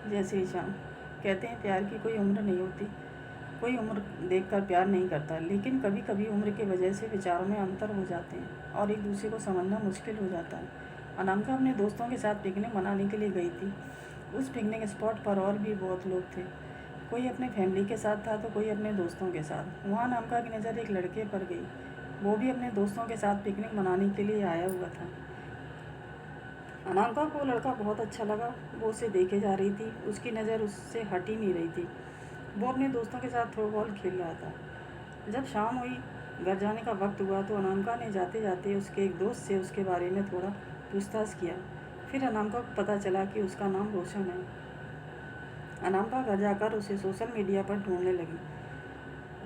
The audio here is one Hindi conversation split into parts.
जैसे ही शाम। कहते हैं प्यार की कोई उम्र नहीं होती, कोई उम्र देखकर प्यार नहीं करता, लेकिन कभी कभी उम्र की वजह से विचारों में अंतर हो जाते हैं और एक दूसरे को समझना मुश्किल हो जाता है। अनामिका अपने दोस्तों के साथ पिकनिक मनाने के लिए गई थी। उस पिकनिक स्पॉट पर और भी बहुत लोग थे। कोई अपने फैमिली के साथ था तो कोई अपने दोस्तों के साथ। वहाँ अनामिका की नज़र एक लड़के पर गई। वो भी अपने दोस्तों के साथ पिकनिक मनाने के लिए आया हुआ था। अनामिका को वो लड़का बहुत अच्छा लगा। वो उसे देखे जा रही थी, उसकी नज़र उससे हट ही नहीं रही थी। वो अपने दोस्तों के साथ थ्रोबॉल खेल रहा था। जब शाम हुई, घर जाने का वक्त हुआ तो अनामिका ने जाते जाते उसके एक दोस्त से उसके बारे में थोड़ा पूछताछ किया। फिर अनामिका को पता चला कि उसका नाम रोशन है। अनामिका घर जाकर उसे सोशल मीडिया पर ढूंढने लगी।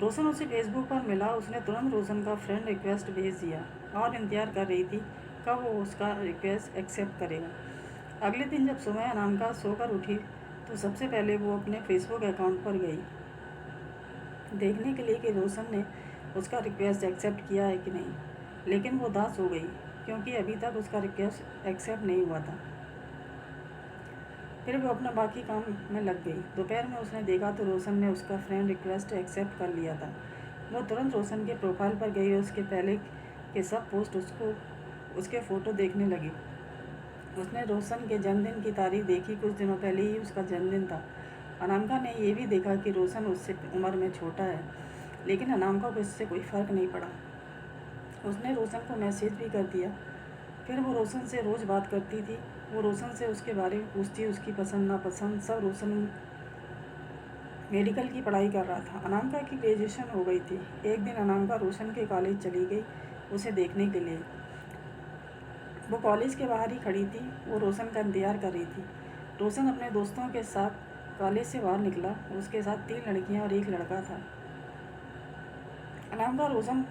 रोशन उसे फेसबुक पर मिला। उसने तुरंत रोशन का फ्रेंड रिक्वेस्ट भेज दिया और इंतजार कर रही थी कब वो उसका रिक्वेस्ट एक्सेप्ट करेगा। अगले दिन जब सुबह अनामिका सोकर उठी तो सबसे पहले वो अपने फेसबुक अकाउंट पर गई, देखने के लिए कि रोशन ने उसका रिक्वेस्ट एक्सेप्ट किया है कि नहीं। लेकिन वो उदास हो गई क्योंकि अभी तक उसका रिक्वेस्ट एक्सेप्ट नहीं हुआ था। फिर वो अपना बाकी काम में लग गई। दोपहर में उसने देखा तो रोशन ने उसका फ्रेंड रिक्वेस्ट एक्सेप्ट कर लिया था। वो तुरंत रोशन के प्रोफाइल पर गई और उसके पहले के सब पोस्ट उसके फ़ोटो देखने लगी। उसने रोशन के जन्मदिन की तारीख देखी। कुछ दिनों पहले ही उसका जन्मदिन था। अनामिका ने ये भी देखा कि रोशन उससे उम्र में छोटा है, लेकिन अनामिका को इससे कोई फ़र्क नहीं पड़ा। उसने रोशन को मैसेज भी कर दिया। फिर वो रोशन से रोज़ बात करती थी। वो रोशन से उसके बारे में पूछती, उसकी पसंद नापसंद सब। रोशन मेडिकल की पढ़ाई कर रहा था। अनामिका की ग्रेजुएशन हो गई थी। एक दिन अनामिका रोशन के कॉलेज चली गई उसे देखने के लिए। वो कॉलेज के बाहर ही खड़ी थी। वो रोशन का इंतजार कर रही थी। रोशन अपने दोस्तों के साथ कॉलेज से बाहर निकला। उसके साथ 3 लड़कियां और एक लड़का था। अनामिका रोशन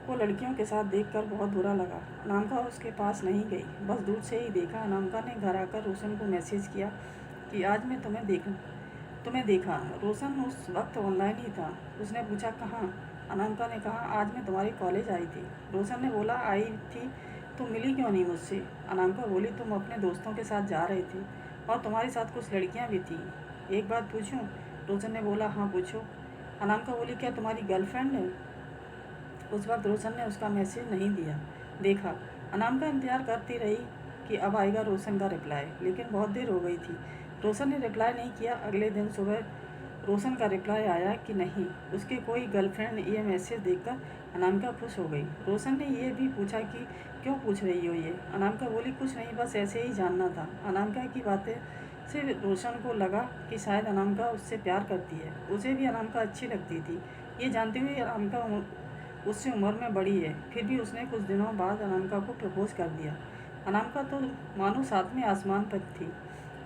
को लड़कियों के साथ देखकर बहुत बुरा लगा। अनामिका उसके पास नहीं गई, बस दूर से ही देखा। अनामिका ने घर आकर रोशन को मैसेज किया कि आज मैं तुम्हें देखा। रोशन उस वक्त ऑनलाइन ही था। उसने पूछा कहाँ। अनामिका ने कहा आज मैं तुम्हारे कॉलेज आई थी। रोशन ने बोला आई थी तो मिली क्यों नहीं मुझसे। अनामिका बोली तुम अपने दोस्तों के साथ जा रहे थे और तुम्हारे साथ कुछ लड़कियां भी थी। एक बात पूछूं। रोशन ने बोला हाँ पूछो। अनामिका बोली क्या तुम्हारी गर्लफ्रेंड है। उस वक्त रोशन ने उसका मैसेज नहीं देखा। अनामिका इंतजार करती रही कि अब आएगा रोशन का रिप्लाई, लेकिन बहुत देर हो गई थी। रोशन ने रिप्लाई नहीं किया। अगले दिन सुबह रोशन का रिप्लाई आया कि नहीं उसकी कोई गर्लफ्रेंड। ये मैसेज देखकर अनामिका खुश हो गई। रोशन ने ये भी पूछा कि क्यों पूछ रही हो ये। अनामिका बोली कुछ नहीं, बस ऐसे ही जानना था। अनामिका की बातें से रोशन को लगा कि शायद अनामिका उससे प्यार करती है। उसे भी अनामिका अच्छी लगती थी। ये जानते हुए अनामिका उससे उम्र में बड़ी है, फिर भी उसने कुछ दिनों बाद अनामिका को प्रपोज़ कर दिया। अनामिका तो मानो सातवें आसमान पर थी।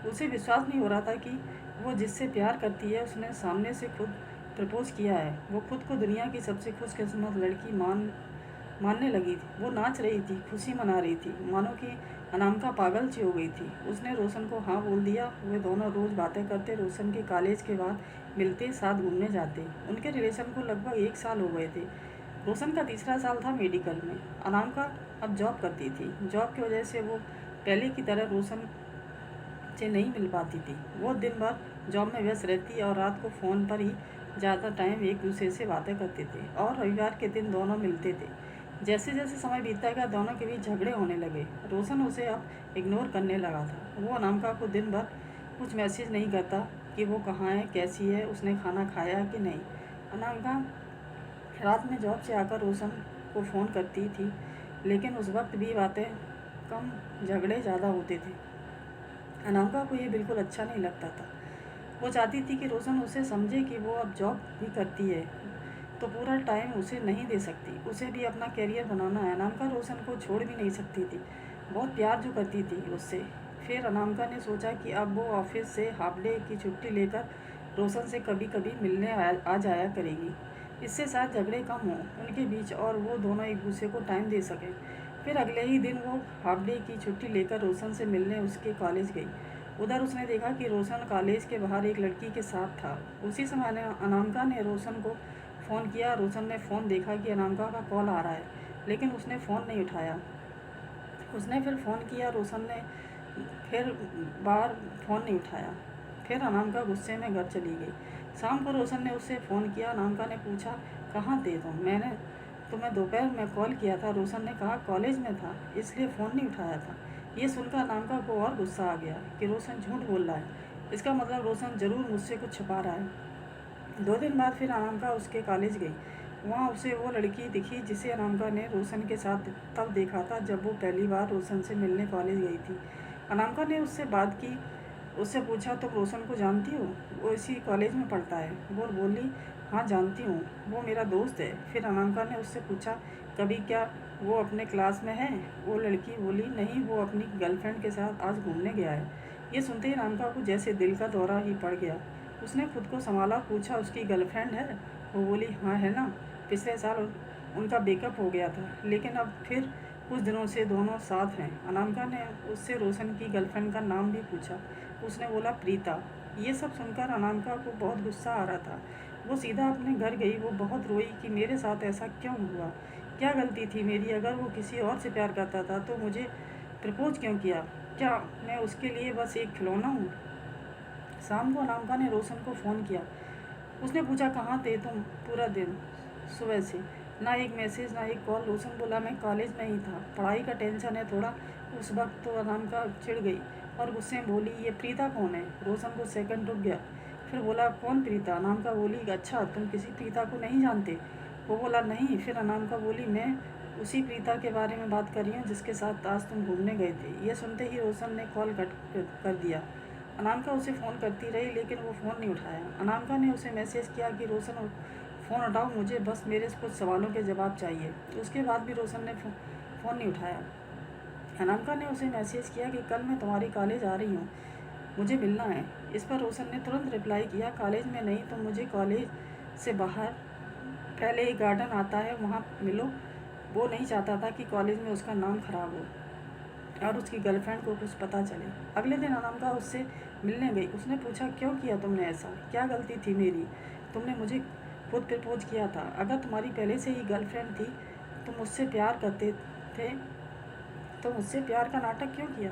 उसे विश्वास नहीं हो रहा था कि वो जिससे प्यार करती है उसने सामने से खुद प्रपोज़ किया है। वो खुद को दुनिया की सबसे खुशकिस्मत लड़की मानने लगी थी। वो नाच रही थी, खुशी मना रही थी, मानो कि अनामिका पागल सी हो गई थी। उसने रोशन को हाँ बोल दिया। वे दोनों रोज़ बातें करते, रोशन के कॉलेज के बाद मिलते, साथ घूमने जाते। उनके रिलेशन को लगभग 1 साल हो गए थे। रोशन का तीसरा साल था मेडिकल में। अनामिका अब जॉब करती थी। जॉब की वजह से वो पहले की तरह रोशन से नहीं मिल पाती थी। वो दिन भर जॉब में व्यस्त रहती और रात को फ़ोन पर ही ज़्यादा टाइम एक दूसरे से बातें करते थे और रविवार के दिन दोनों मिलते थे। जैसे जैसे समय बीतता गया दोनों के बीच झगड़े होने लगे। रोशन उसे अब इग्नोर करने लगा था। वो अनामिका को दिन भर कुछ मैसेज नहीं करता कि वो कहाँ है, कैसी है, उसने खाना खाया कि नहीं। अनामिका रात में जॉब से आकर रोशन को फ़ोन करती थी, लेकिन उस वक्त भी बातें कम, झगड़े ज़्यादा होते थे। अनामिका को ये बिल्कुल अच्छा नहीं लगता था। वो चाहती थी कि रोशन उसे समझे कि वो अब जॉब भी करती है तो पूरा टाइम उसे नहीं दे सकती। उसे भी अपना करियर बनाना है। अनामिका रोशन को छोड़ भी नहीं सकती थी, बहुत प्यार जो करती थी उससे। फिर अनामिका ने सोचा कि अब वो ऑफिस से हाफ डे की छुट्टी लेकर रोशन से कभी कभी मिलने आ जाया करेगी। इससे शायद झगड़े कम हों उनके बीच और वो दोनों एक दूसरे को टाइम दे सकें। फिर अगले ही दिन वो हाफ डे की छुट्टी लेकर रोशन से मिलने उसके कॉलेज गई। उधर उसने देखा कि रोशन कॉलेज के बाहर एक लड़की के साथ था। उसी समय अनामिका ने रोशन को फ़ोन किया। रोशन ने फ़ोन देखा कि अनामिका का कॉल आ रहा है, लेकिन उसने फ़ोन नहीं उठाया। उसने फिर फ़ोन किया। रोशन ने फिर बार फ़ोन नहीं उठाया। फिर अनामिका गुस्से में घर चली गई। शाम को रोशन ने उससे फ़ोन किया। अनामिका ने पूछा, कहाँ थे तुम? मैंने तुम्हें दोपहर में कॉल किया था। रोशन ने कहा, कॉलेज में था इसलिए फ़ोन नहीं उठाया था। ये सुनकर अनामिका को और गुस्सा आ गया कि रोशन झूठ बोल रहा है। इसका मतलब रोशन ज़रूर मुझसे कुछ छुपा रहा है। 2 दिन बाद फिर अनामिका उसके कॉलेज गई। वहाँ उसे वो लड़की दिखी जिसे अनामिका ने रोशन के साथ तब देखा था जब वो पहली बार रोशन से मिलने कॉलेज गई थी। अनामिका ने उससे बात की। उससे पूछा, तुम रोशन को जानती हो? वो इसी कॉलेज में पढ़ता है। वो बोली, हाँ जानती हूँ, वो मेरा दोस्त है। फिर अनामिका ने उससे पूछा, कभी क्या वो अपने क्लास में है? वो लड़की बोली, नहीं, वो अपनी गर्लफ्रेंड के साथ आज घूमने गया है। ये सुनते ही अनामिका को जैसे दिल का दौरा ही पड़ गया। उसने खुद को संभाला, पूछा, उसकी गर्लफ्रेंड है? वो बोली, हाँ है ना, पिछले साल उनका ब्रेकअप हो गया था, लेकिन अब फिर कुछ दिनों से दोनों साथ हैं। अनामिका ने उससे रोशन की गर्लफ्रेंड का नाम भी पूछा। उसने बोला, प्रीता। ये सब सुनकर अनामिका को बहुत गुस्सा आ रहा था। वो सीधा अपने घर गई। वो बहुत रोई कि मेरे साथ ऐसा क्यों हुआ, क्या गलती थी मेरी? अगर वो किसी और से प्यार करता था तो मुझे प्रपोज क्यों किया? क्या मैं उसके लिए बस एक खिलौना हूँ? शाम को अनामिका ने रोशन को फ़ोन किया। उसने पूछा, कहाँ थे तुम पूरा दिन? सुबह से ना एक मैसेज ना एक कॉल। रोशन बोला, मैं कॉलेज में ही था, पढ़ाई का टेंशन है थोड़ा। उस वक्त तो अनामिका चिढ़ गई और गुस्से में बोली, ये प्रीता कौन है? रोशन को सेकंड रुक गया, फिर बोला, कौन प्रीता? अनामिका बोली, अच्छा तुम किसी प्रीता को नहीं जानते? वो बोला, नहीं। फिर अनामिका बोली, मैं उसी प्रीता के बारे में बात कर रही हूँ जिसके साथ आज तुम घूमने गए थे। ये सुनते ही रोशन ने कॉल कट कर दिया। अनामिका उसे फ़ोन करती रही लेकिन वो फ़ोन नहीं उठाया। अनामिका ने उसे मैसेज किया कि रोशन फ़ोन उठाओ, मुझे बस मेरे कुछ सवालों के जवाब चाहिए। उसके बाद भी रोशन ने फ़ोन नहीं उठाया। अनामिका ने उसे मैसेज किया कि कल मैं तुम्हारी कॉलेज आ रही हूँ, मुझे मिलना है। इस पर रोशन ने तुरंत रिप्लाई किया, कॉलेज में नहीं तो मुझे कॉलेज से बाहर पहले एक गार्डन आता है, वहाँ मिलो। वो नहीं चाहता था कि कॉलेज में उसका नाम खराब हो और उसकी गर्लफ्रेंड को कुछ पता चले। अगले दिन अनामिका उससे मिलने गई। उसने पूछा, क्यों किया तुमने ऐसा? क्या गलती थी मेरी? तुमने मुझे खुद प्रपोज किया था। अगर तुम्हारी पहले से ही गर्लफ्रेंड थी, तुम मुझसे प्यार करते थे तो मुझसे प्यार का नाटक क्यों किया?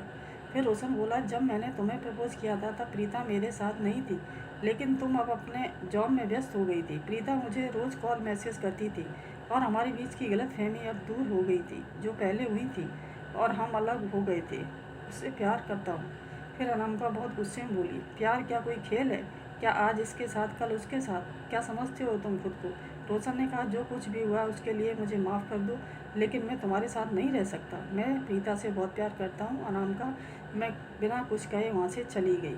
फिर रोशन बोला, जब मैंने तुम्हें प्रपोज किया था तब प्रीता मेरे साथ नहीं थी, लेकिन तुम अब अपने जॉब में व्यस्त हो गई थी। प्रीता मुझे रोज़ कॉल मैसेज करती थी और हमारे बीच की गलतफहमी अब दूर हो गई थी जो पहले हुई थी, और हम अलग हो गए थे। उससे प्यार करता हूँ। फिर अनामिका बहुत गुस्से में बोली, प्यार क्या कोई खेल है? क्या आज इसके साथ कल उसके साथ? क्या समझते हो तुम खुद को? रोशन ने कहा, जो कुछ भी हुआ उसके लिए मुझे माफ़ कर दो, लेकिन मैं तुम्हारे साथ नहीं रह सकता। मैं प्रीता से बहुत प्यार करता हूँ। अनामिका मैं बिना कुछ कहे वहाँ से चली गई।